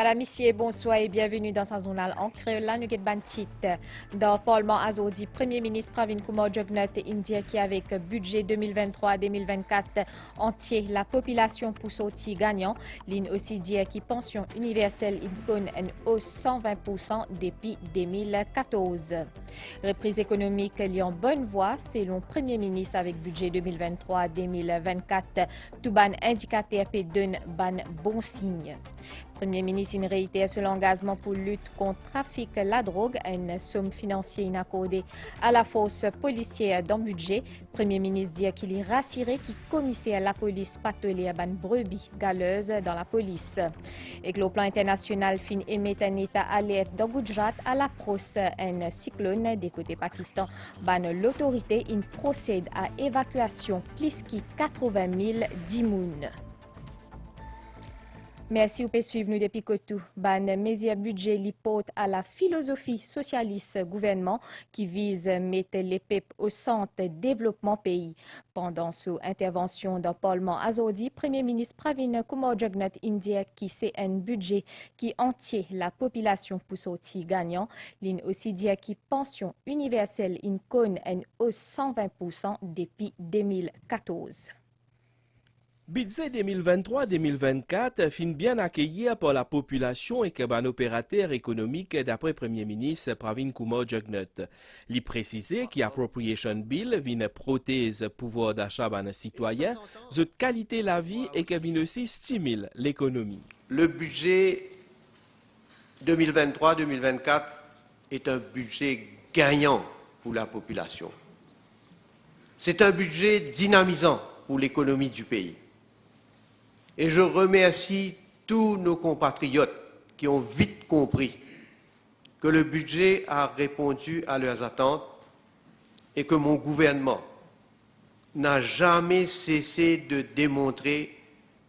Madame, Messieurs, bonsoir et bienvenue dans sa journal en créole. Nous avons titre dans le Parlement azodi, Premier ministre Pravin Kumar Jugnauth India qui avec budget 2023-2024 entier la population pour sortir gagnant. L'IN aussi dit qui pension universelle une hausse 120% depuis 2014. Reprise économique liée en bonne voie selon Premier ministre avec budget 2023-2024. Tout ban indicateur peut donner ban bon signe. Premier ministre in réitère son engagement pour lutte contre le trafic la drogue, une somme financière inaccordée à la force policière dans le budget. Premier ministre dit qu'il est rassuré qu'il commissaire la police patrouille à ban brebis galeuse dans la police. Et que le plan international fin émet un état alerte dans Gujarat à l'approche d'un cyclone des côtés Pakistan. Ban l'autorité in procède à évacuation plus que 80 000 d'immunes. Merci, vous pouvez suivre nous depuis Cotou. Ban mesure budget l'hypothèse à la philosophie socialiste gouvernement qui vise à mettre les peuples au centre développement pays. Pendant son intervention dans le Parlement azodi, Premier ministre Pravin Kumar Jugnauth India qui c'est un budget qui entier la population pour sortir gagnant. L'in aussi dit qui pension universelle in conne une hausse 120% depuis 2014. Budget 2023-2024 fin bien accueilli par la population et comme un opérateur économique d'après Premier ministre Pravin Kumar Jugnauth. Il précisé que l'Appropriation Bill vient prothèse pouvoir d'achat des citoyens, de qualité la vie et que vient aussi stimule l'économie. Le budget 2023-2024 est un budget gagnant pour la population. C'est un budget dynamisant pour l'économie du pays. Et je remercie tous nos compatriotes qui ont vite compris que le budget a répondu à leurs attentes et que mon gouvernement n'a jamais cessé de démontrer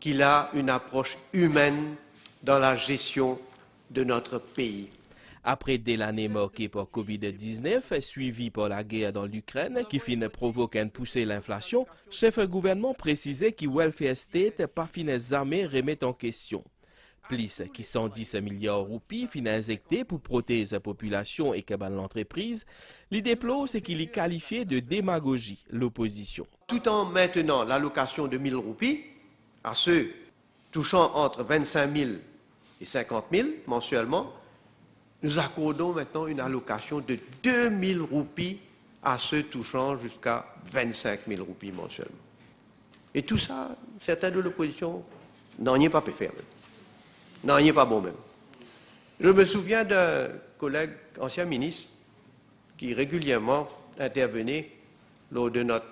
qu'il a une approche humaine dans la gestion de notre pays. Après des années marquées par Covid-19, suivies par la guerre dans l'Ukraine, qui finit provoquer une poussée l'inflation, chef gouvernement précisait que welfare state pas fin jamais remettre en question. Plus qui 110 milliards de roupies fin injectés pour protéger la population et cabane l'entreprise, l'idée c'est qu'il est qualifié de démagogie, l'opposition. Tout en maintenant l'allocation de 1000 roupies à ceux touchant entre 25 000 et 50 000 mensuellement, nous accordons maintenant une allocation de 2000 roupies à ceux touchant jusqu'à 25 000 roupies mensuellement. Et tout ça, certains de l'opposition n'en ont pas pu faire. N'en ont pas bon même. Je me souviens d'un collègue, ancien ministre, qui régulièrement intervenait lors de notre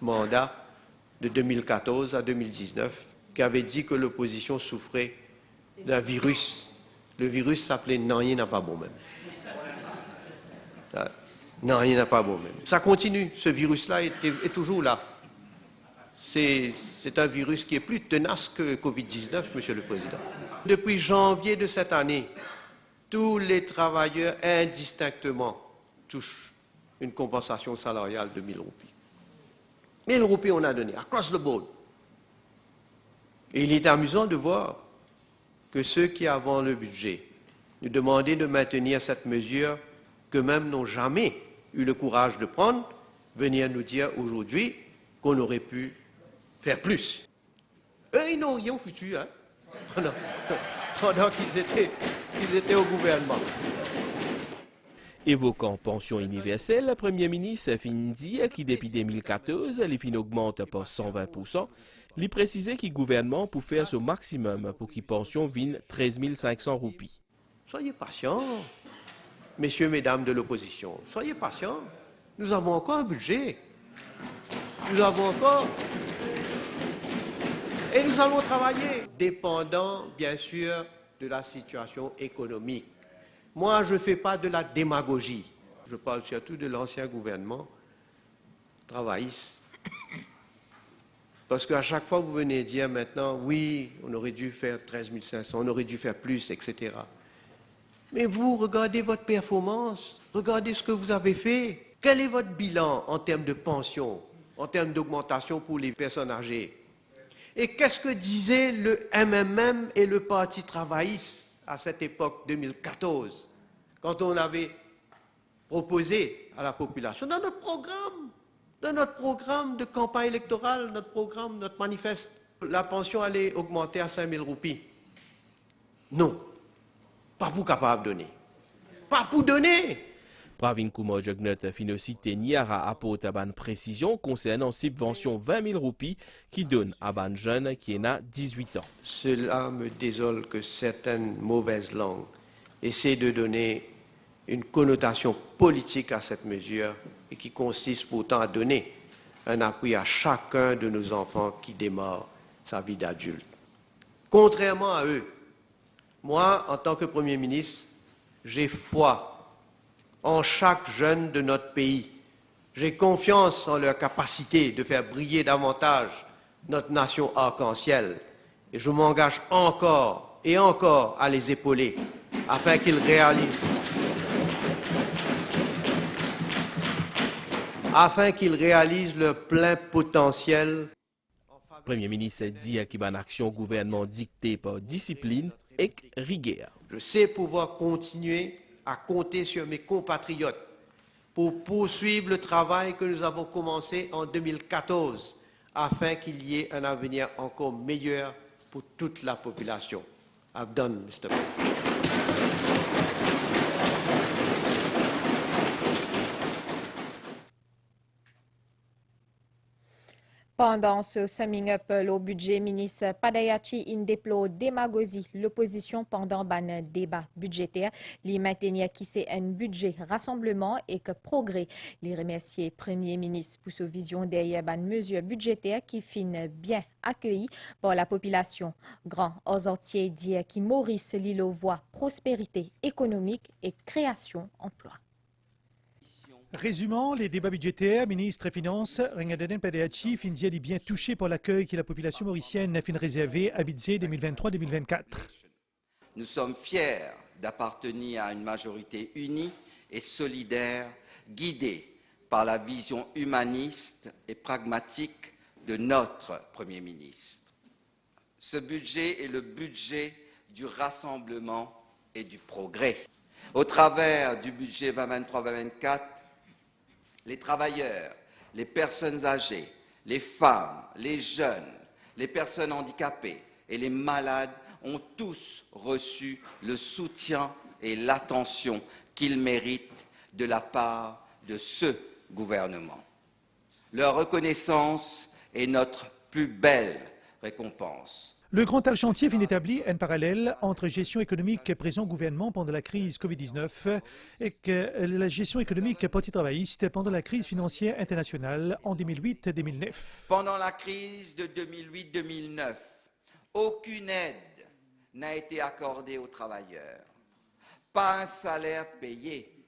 mandat de 2014 à 2019, qui avait dit que l'opposition souffrait d'un virus. Le virus s'appelait « Non, il n'a pas bon même ». Non, il n'a pas bon même. Ça continue, ce virus-là est toujours là. C'est un virus qui est plus tenace que Covid-19, Monsieur le Président. Depuis janvier de cette année, tous les travailleurs indistinctement touchent une compensation salariale de 1000 roupies. 1000 roupies on a donné, across the board. Et il est amusant de voir que ceux qui, avant le budget, nous demandaient de maintenir cette mesure qu'eux-mêmes n'ont jamais eu le courage de prendre, venir nous dire aujourd'hui qu'on aurait pu faire plus. Eux, ils n'ont rien foutu, hein, pendant qu'ils étaient au gouvernement. Évoquant pension universelle, le Premier ministre fin dit que depuis 2014, les fins augmentent par 120%. Il précisait que le gouvernement peut faire ce maximum pour que la pension vienne 13 500 roupies. Soyez patients, messieurs, mesdames de l'opposition. Soyez patients. Nous avons encore un budget. Nous avons encore... Et nous allons travailler, dépendant, bien sûr, de la situation économique. Moi, je ne fais pas de la démagogie. Je parle surtout de l'ancien gouvernement travailliste. Parce qu'à chaque fois, vous venez dire maintenant, oui, on aurait dû faire 13 500, on aurait dû faire plus, etc. Mais vous, regardez votre performance, regardez ce que vous avez fait. Quel est votre bilan en termes de pension, en termes d'augmentation pour les personnes âgées? Et qu'est-ce que disaient le MMM et le Parti travailliste à cette époque, 2014, quand on avait proposé à la population, dans notre programme de campagne électorale, notre manifeste, la pension allait augmenter à 5 000 roupies. Non, pas pour capable de donner. Pas pour donner. Pravin Kumar Jugnauth fin aussi Niara apporte une précision concernant subvention 20 000 roupies qui donne à un jeune qui a 18 ans. Cela me désole que certaines mauvaises langues essaient de donner une connotation politique à cette mesure et qui consiste pourtant à donner un appui à chacun de nos enfants qui démarre sa vie d'adulte. Contrairement à eux, moi, en tant que Premier ministre, j'ai foi en chaque jeune de notre pays. J'ai confiance en leur capacité de faire briller davantage notre nation arc-en-ciel. Et je m'engage encore et encore à les épauler afin qu'ils réalisent leur plein potentiel. Le Premier ministre dit qu'il y a une action gouvernement dictée par discipline et rigueur. Je sais pouvoir continuer à compter sur mes compatriotes pour poursuivre le travail que nous avons commencé en 2014 afin qu'il y ait un avenir encore meilleur pour toute la population. I've done, Mr. President. Pendant ce summing up, le budget ministre Padayachi in déplo démagogie l'opposition pendant un débat budgétaire. Les maintenir qui c'est un budget rassemblement et que progrès. Les remercier Premier ministre pour sa vision derrière une mesure budgétaire qui finit bien accueillie par la population. Grand Ozortier dit qui Maurice Lilo voit prospérité économique et création d'emplois. Résumant les débats budgétaires, ministre des Finances, Rengadenen Padayachi fin dit bien touché par l'accueil que la population mauricienne fin réservé à budget 2023-2024. Nous sommes fiers d'appartenir à une majorité unie et solidaire, guidée par la vision humaniste et pragmatique de notre Premier ministre. Ce budget est le budget du rassemblement et du progrès. Au travers du budget 2023-2024, les travailleurs, les personnes âgées, les femmes, les jeunes, les personnes handicapées et les malades ont tous reçu le soutien et l'attention qu'ils méritent de la part de ce gouvernement. Leur reconnaissance est notre plus belle récompense. Le grand argentier vient d'établir un parallèle entre gestion économique présent gouvernement pendant la crise Covid-19 et que la gestion économique parti travailliste pendant la crise financière internationale en 2008-2009. Pendant la crise de 2008-2009, aucune aide n'a été accordée aux travailleurs. Pas un salaire payé,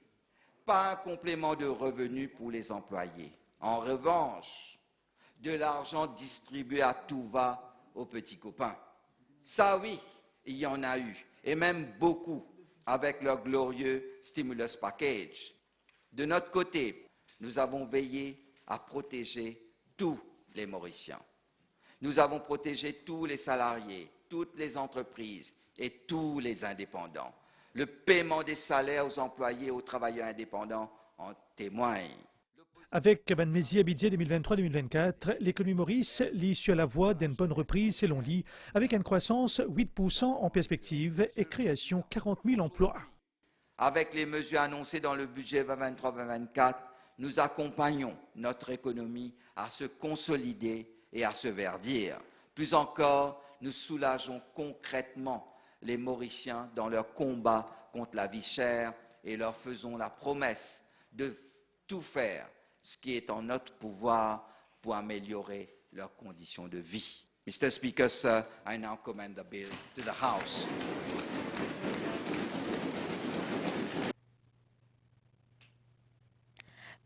pas un complément de revenus pour les employés. En revanche, de l'argent distribué à tout va aux petits copains. Ça oui, il y en a eu, et même beaucoup, avec leur glorieux stimulus package. De notre côté, nous avons veillé à protéger tous les Mauriciens. Nous avons protégé tous les salariés, toutes les entreprises et tous les indépendants. Le paiement des salaires aux employés et aux travailleurs indépendants en témoigne. Avec Ban Mesi à budget 2023-2024, l'économie Maurice lit sur la voie d'une bonne reprise, selon lui, avec une croissance 8% en perspective et création 40 000 emplois. Avec les mesures annoncées dans le budget 2023-2024, nous accompagnons notre économie à se consolider et à se verdir. Plus encore, nous soulageons concrètement les Mauriciens dans leur combat contre la vie chère et leur faisons la promesse de tout faire ce qui est en notre pouvoir pour améliorer leurs conditions de vie. Mr. Speaker, sir, I now commend the bill to the House.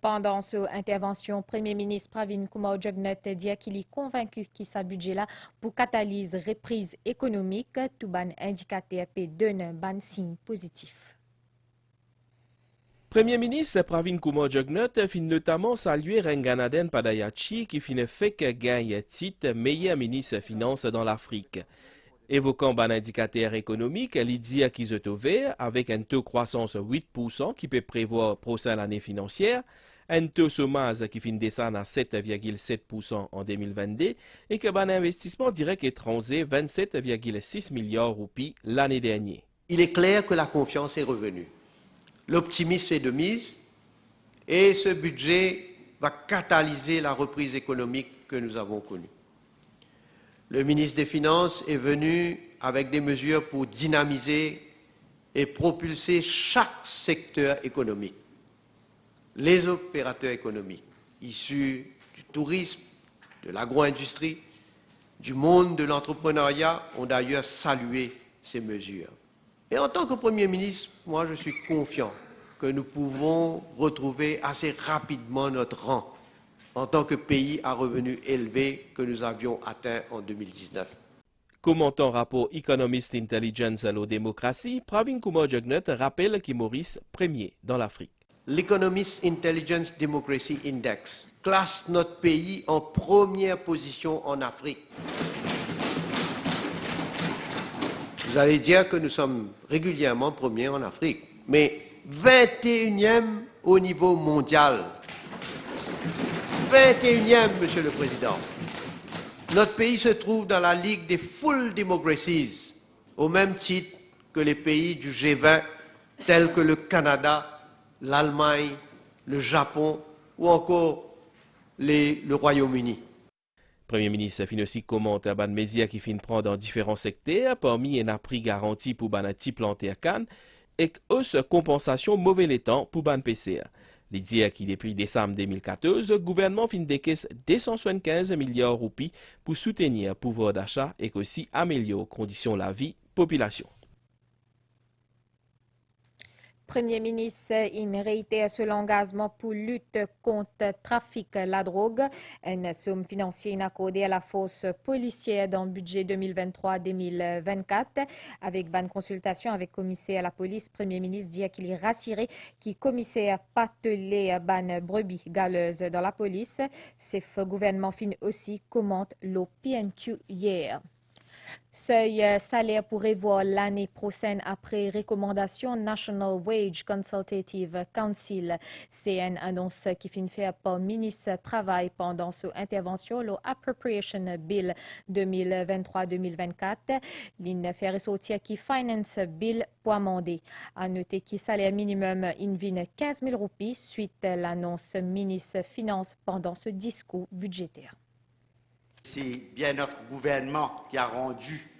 Pendant cette intervention, Premier ministre Pravin Kumar Jugnauth dit qu'il est convaincu que ce budget-là pour catalyser reprise économique, tout ban indicateur peut donner un signe positif. Premier ministre Pravin Kumar Jugnauth fin notamment salué Renganaden Padayachi qui fin fait que gagne titre meilleur ministre des Finances dans l'Afrique. Évoquant un indicateur économique, Lydia Kizotové, avec un taux de croissance de 8% qui peut prévoir prochaine année financière, un taux de chômage qui finit descendre à 7,7% en 2022 et que un investissement direct étranger 27,6 milliards de roupies l'année dernière. Il est clair que la confiance est revenue. L'optimisme est de mise et ce budget va catalyser la reprise économique que nous avons connue. Le ministre des Finances est venu avec des mesures pour dynamiser et propulser chaque secteur économique. Les opérateurs économiques issus du tourisme, de l'agro-industrie, du monde de l'entrepreneuriat ont d'ailleurs salué ces mesures. Et en tant que Premier ministre, moi je suis confiant que nous pouvons retrouver assez rapidement notre rang en tant que pays à revenus élevés que nous avions atteint en 2019. Commentant rapport Economist Intelligence à la démocratie, Pravin Kumar Jugnauth rappelle qu'il Maurice premier dans l'Afrique. L'Economist Intelligence Democracy Index classe notre pays en première position en Afrique. Vous allez dire que nous sommes régulièrement premiers en Afrique, mais 21e au niveau mondial. 21e, Monsieur le Président. Notre pays se trouve dans la Ligue des Full Democracies, au même titre que les pays du G20, tels que le Canada, l'Allemagne, le Japon ou encore le Royaume-Uni. Premier ministre fin aussi commente à ban mesures qui fin prendre dans différents secteurs, parmi un prix garanti pour ban petit planté à Cannes et hausse compensation mauvais temps pour ban PCA. Les dire qui depuis décembre 2014, le gouvernement fin décaisse 275 milliards de roupies pour soutenir le pouvoir d'achat et aussi améliorer les conditions de la vie population. Premier ministre, il réitère son engagement pour lutter contre le trafic de la drogue. Une somme financière accordée à la force policière dans le budget 2023-2024. Avec une consultation avec le commissaire à la police, le Premier ministre dit qu'il est rassuré qu'il commissaire pas telé ban brebis galeuse dans la police. Ce gouvernement fin aussi commente le PNQ hier. Seuil salaire pourrait voir l'année prochaine après recommandation National Wage Consultative Council. C'est une annonce qui finit faite par le ministre du Travail pendant son intervention le Appropriation Bill 2023-2024. Il fait ressortir qui Finance Bill pour amender. À noter que le salaire minimum invine 15 000 roupies suite à l'annonce ministre Finances pendant ce discours budgétaire. C'est bien notre gouvernement qui a rendu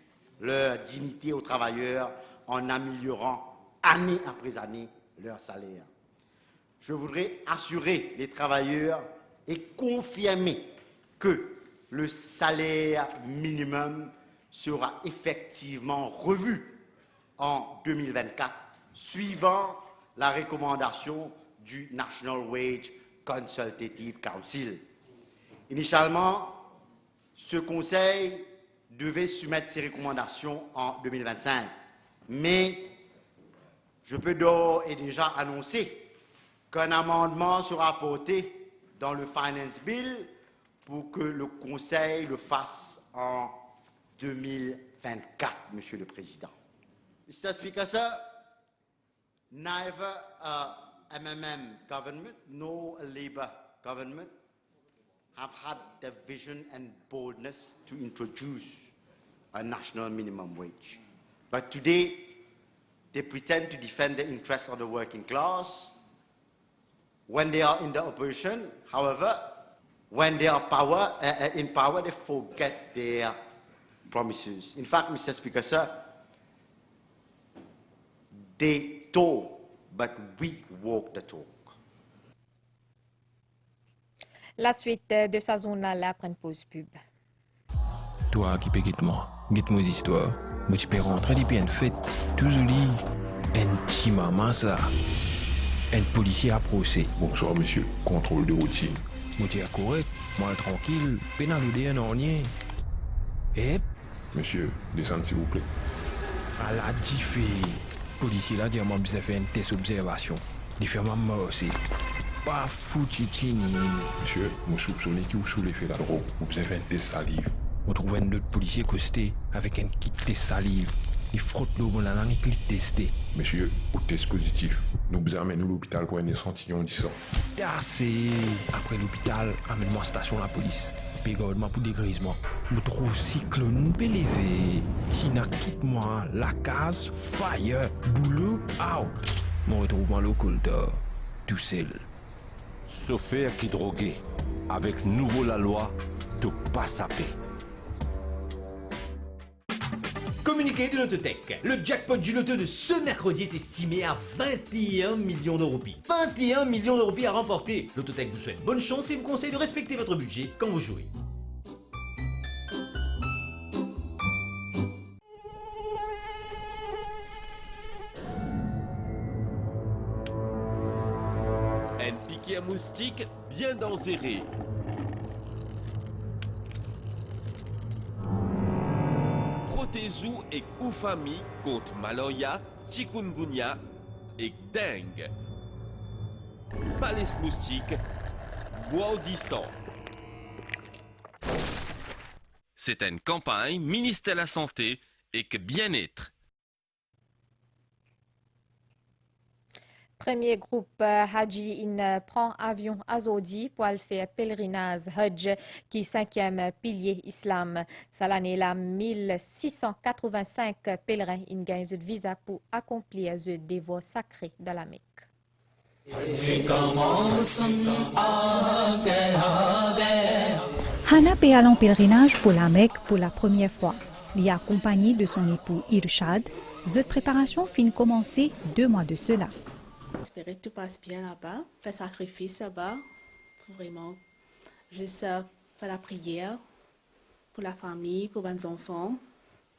leur dignité aux travailleurs en améliorant année après année leur salaire. Je voudrais assurer les travailleurs et confirmer que le salaire minimum sera effectivement revu en 2024, suivant la recommandation du National Wage Consultative Council. Initialement, ce conseil devait soumettre ses recommandations en 2025. Mais je peux d'ores et déjà annoncer qu'un amendement sera apporté dans le Finance Bill pour que le conseil le fasse en 2024, Monsieur le Président. Mr. Speaker, sir, neither MMM government nor Labour government have had the vision and boldness to introduce a national minimum wage. But today, they pretend to defend the interests of the working class. When they are in the opposition, however, when they are in power, they forget their promises. In fact, Mr. Speaker, sir, they talk, but we walk the talk. La suite de sa journal après une pause pub. Toi qui peux guette-moi histoires. Moi tu peux rentrer depuis une fête, tout joli. Un petit maman ça. Un policier à procès. Bonsoir monsieur, contrôle de routine. Moi tu es correct, moi tranquille, pénal ou rien en rien. Et Monsieur, descendez s'il vous plaît. à la diffé. Policier là dit moi besoin faire une test observation. Différemment aussi. Pas foutu chini. Monsieur, je soupçonne qui ou sous l'effet de la drogue, ou bien fait un test salive. On trouve un autre policier costé avec un kit de salive. Il frotte l'eau dans la langue et il testé. Monsieur, au test positif, nous vous amenons à l'hôpital pour un échantillon de sang. Assez. Après l'hôpital, amène-moi à la station de la police. Pégode-moi pour dégrisement. Je trouve cyclone pélévé. Tina, quitte-moi. La case, fire, boulot, out. Mon retrouvement local, tout seul. Chauffeur qui drogué, avec nouveau la loi, de pas saper. Communiqué de l'Autotech. Le jackpot du loto de ce mercredi est estimé à 21 millions de roupies. 21 millions de roupies à remporter. L'Autotech vous souhaite bonne chance et vous conseille de respecter votre budget quand vous jouez. Un piquet à moustique bien danséré. Protezou et Oufami contre Maloya, Chikungunya et Dengue. Palais moustique, Bois-Audissant. C'est une campagne ministère de la Santé et que bien-être. Premier groupe Haji prend avion à Zodi pour aller faire pèlerinage Hajj, qui 5e pilier islam. Cette année, là, 1685 pèlerins gagnent le visa pour accomplir le dévot sacré de la Mecque. Hana est allé en pèlerinage pour la Mecque pour la première fois. Il est accompagné de son époux Irshad. Cette préparation finit commencer 2 mois de cela. J'espère que tout passe bien là-bas, faire sacrifice là-bas, vraiment juste faire la prière pour la famille, pour les enfants.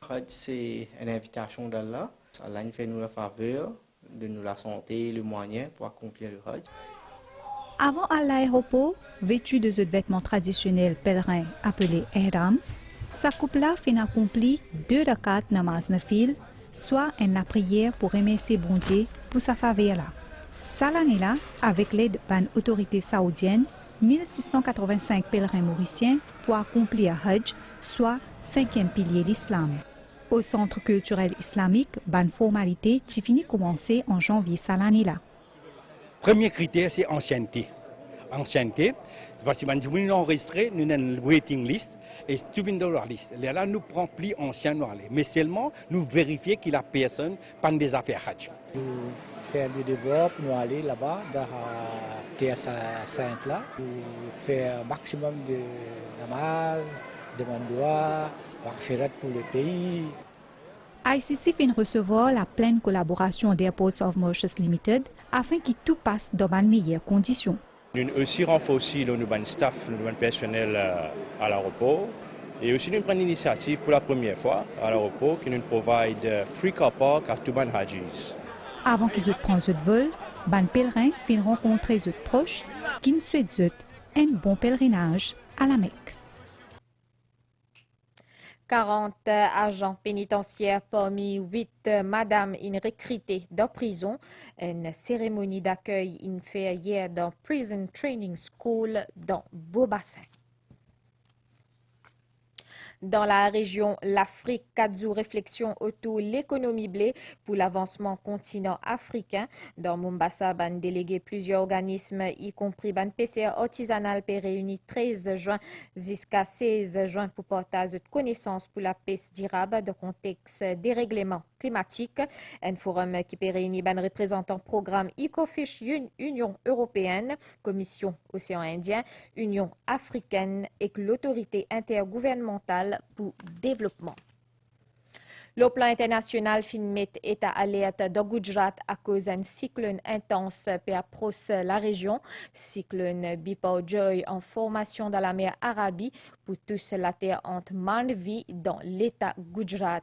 Hajj, c'est une invitation d'Allah. Allah nous fait nous la faveur de nous la santé, le moyen pour accomplir le Hajj. Avant à l'aéroport, vêtu de ce vêtement traditionnel pèlerin appelé ihram, sa couple-là fait accomplir 2 rakats namaz nafil, soit la prière pour remercier bon Dieu pour sa faveur là. Salanela, avec l'aide d'une autorité saoudienne, 1685 pèlerins mauriciens pour accomplir Hajj, soit 5e pilier de l'islam. Au Centre culturel islamique, une formalité qui finit commencer en janvier Salanela. Premier critère, c'est ancienneté. Ancienneté, c'est parce que nous avons enregistré, nous avons une waiting list et tout vient dans la liste. Là, nous prenons plus ancien, mais seulement nous vérifions que la personne n'a pas des affaires Hajj. Nous faisons le devoir pour nous aller là-bas, dans la terre sainte là, pour faire un maximum de namaz, de mandoua, faire pour le pays. ICC vient recevoir la pleine collaboration d'Airports of Mauritius Limited afin que tout passe dans de meilleures conditions. Nous aussi renforcer le staff, le personnel à l'aéroport et aussi nous prenons l'initiative pour la première fois à l'aéroport qui nous provide free car park à tous les Hajis. Avant qu'ils prennent ce vol, les pèlerins finissent rencontrer leurs proches qui nous souhaitent un bon pèlerinage à la Mecque. 40 agents pénitentiaires parmi 8 madames recrutées dans prison. Une cérémonie d'accueil fait hier dans Prison Training School dans Beaubassin. Dans la région, l'Afrique, 4 jours réflexion autour de l'économie blé pour l'avancement continent africain. Dans Mombasa, ban délégué plusieurs organismes, y compris ban PCR artisanal, réuni 13 juin jusqu'à 16 juin pour partager de connaissances pour la pêche durable dans le contexte des règlements climatiques. Un forum qui réunit ban représentants programme EcoFish Union européenne, Commission Océan Indien, Union africaine et l'autorité intergouvernementale pour développement. Le plan international met est à alerte de Gujarat à cause d'un cyclone intense qui approche la région. Cyclone Biparjoy en formation dans la mer Arabie pour tous la terre entre Manvi dans l'état Gujarat.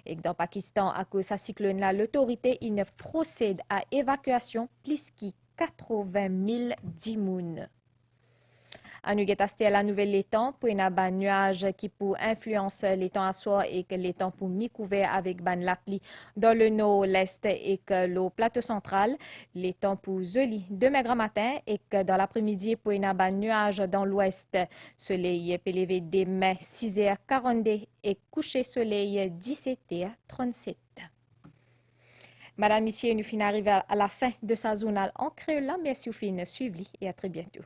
Et dans le Pakistan, à cause de ce cyclone-là, l'autorité procède à évacuation plus de 80 000 dimoun. À nous à la nouvelle l'étang pour une ban nuage qui pour influence l'étang à soir et que l'étang pour mi-couvert avec ban lapli dans le nord, l'est et que le plateau central. L'étang pour joli demain grand matin et que dans l'après-midi pour une ban nuage dans l'ouest. Soleil peut lever demain 6h42 et coucher soleil 17h37. Madame, Monsieur, nous finissons arriver à la fin de sa journal en créole. Merci au fin suivi et à très bientôt.